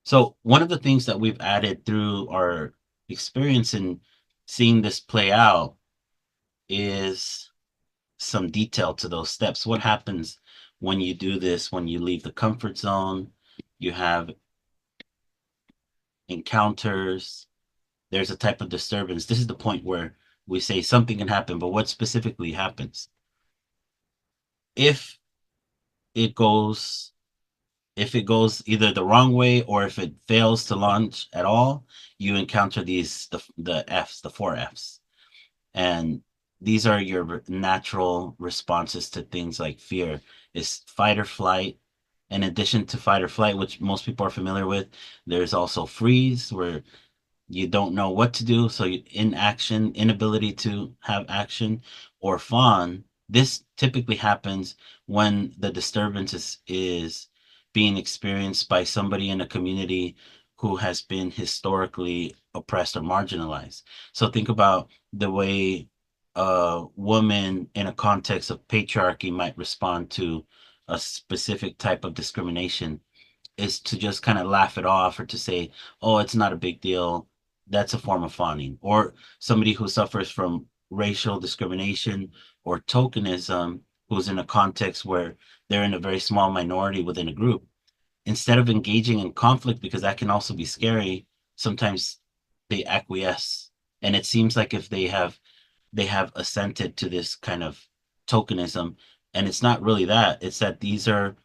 So one of the things that we've added through our experience in seeing this play out is some detail to those steps. What happens when you do this, when you leave the comfort zone? You have encounters, there's a type of disturbance. This is the point where we say something can happen, but what specifically happens? If it goes if it goes either the wrong way or if it fails to launch at all, you encounter the F's, the four F's. And these are your natural responses to things like fear. Is fight or flight. In addition to fight or flight, which most people are familiar with, there's also freeze, where you don't know what to do, so inaction, inability to have action, or fawn. This typically happens when the disturbance is being experienced by somebody in a community who has been historically oppressed or marginalized. So think about the way a woman in a context of patriarchy might respond to a specific type of discrimination, is to just kind of laugh it off or to say, oh, it's not a big deal. That's a form of fawning. Or somebody who suffers from racial discrimination or tokenism, who's in a context where they're in a very small minority within a group, instead of engaging in conflict, because that can also be scary, sometimes they acquiesce. And it seems like if they have assented to this kind of tokenism, and it's not really that. It's that these are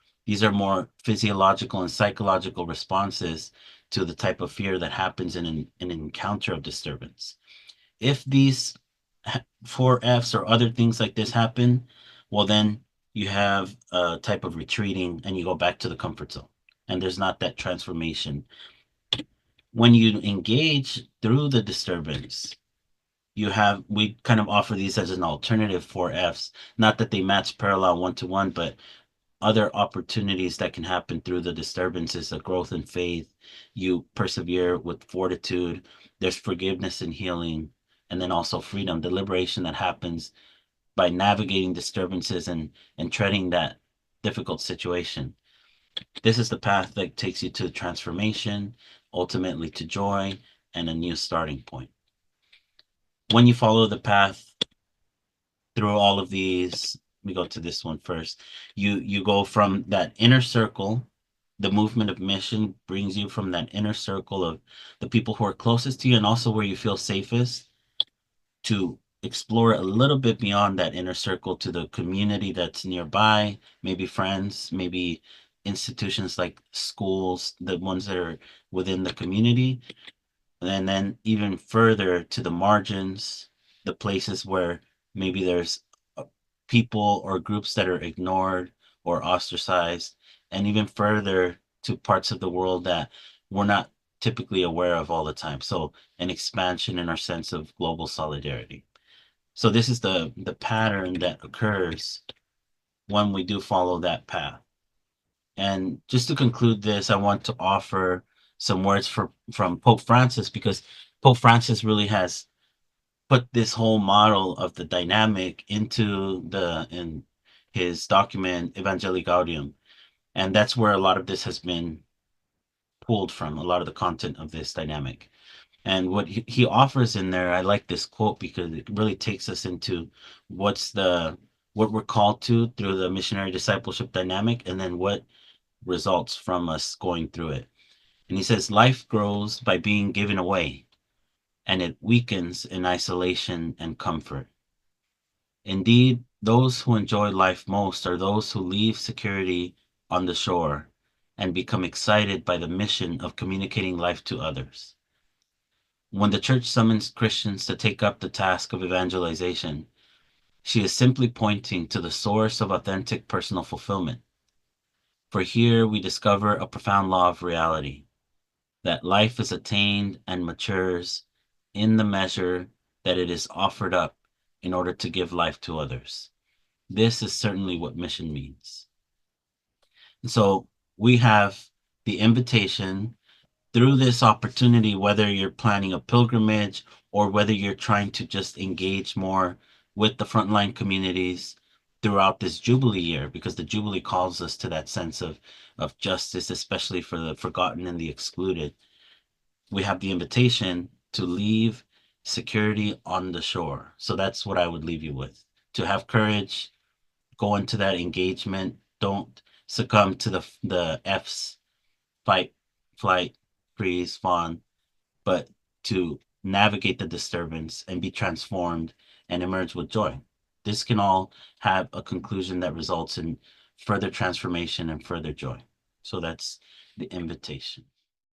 more physiological and psychological responses to the type of fear that happens in an encounter of disturbance. If these four F's or other things like this happen, well, then you have a type of retreating and you go back to the comfort zone, and there's not that transformation. When you engage through the disturbance, we kind of offer these as an alternative for Fs. Not that they match parallel one to one, but other opportunities that can happen through the disturbances, a growth in faith. You persevere with fortitude. There's forgiveness and healing, and then also freedom, the liberation that happens by navigating disturbances and treading that difficult situation. This is the path that takes you to transformation, ultimately to joy and a new starting point. When you follow the path through all of these, we go to this one first. You go from that inner circle. The movement of mission brings you from that inner circle of the people who are closest to you and also where you feel safest, to explore a little bit beyond that inner circle to the community that's nearby, maybe friends, maybe institutions like schools, the ones that are within the community, and then even further to the margins, the places where maybe there's people or groups that are ignored or ostracized, and even further to parts of the world that we're not typically aware of all the time. So an expansion in our sense of global solidarity. So this is the pattern that occurs when we do follow that path. And just to conclude this, I want to offer some words from Pope Francis, because Pope Francis really has put this whole model of the dynamic into the in his document Evangelii Gaudium. And that's where a lot of this has been pulled from, a lot of the content of this dynamic. And what he offers in there, I like this quote because it really takes us into what's the what we're called to through the missionary discipleship dynamic, and then what results from us going through it. And he says, life grows by being given away, and it weakens in isolation and comfort. Indeed, those who enjoy life most are those who leave security on the shore and become excited by the mission of communicating life to others. When the church summons Christians to take up the task of evangelization, she is simply pointing to the source of authentic personal fulfillment. For here we discover a profound law of reality, that life is attained and matures in the measure that it is offered up in order to give life to others. This is certainly what mission means. And so we have the invitation through this opportunity, whether you're planning a pilgrimage or whether you're trying to just engage more with the frontline communities throughout this Jubilee year, because the Jubilee calls us to that sense of of justice, especially for the forgotten and the excluded, we have the invitation to leave security on the shore. So that's what I would leave you with: to have courage, go into that engagement. Don't succumb to the F's: fight, flight, freeze, fawn, but to navigate the disturbance and be transformed and emerge with joy. This can all have a conclusion that results in further transformation and further joy. So that's the invitation.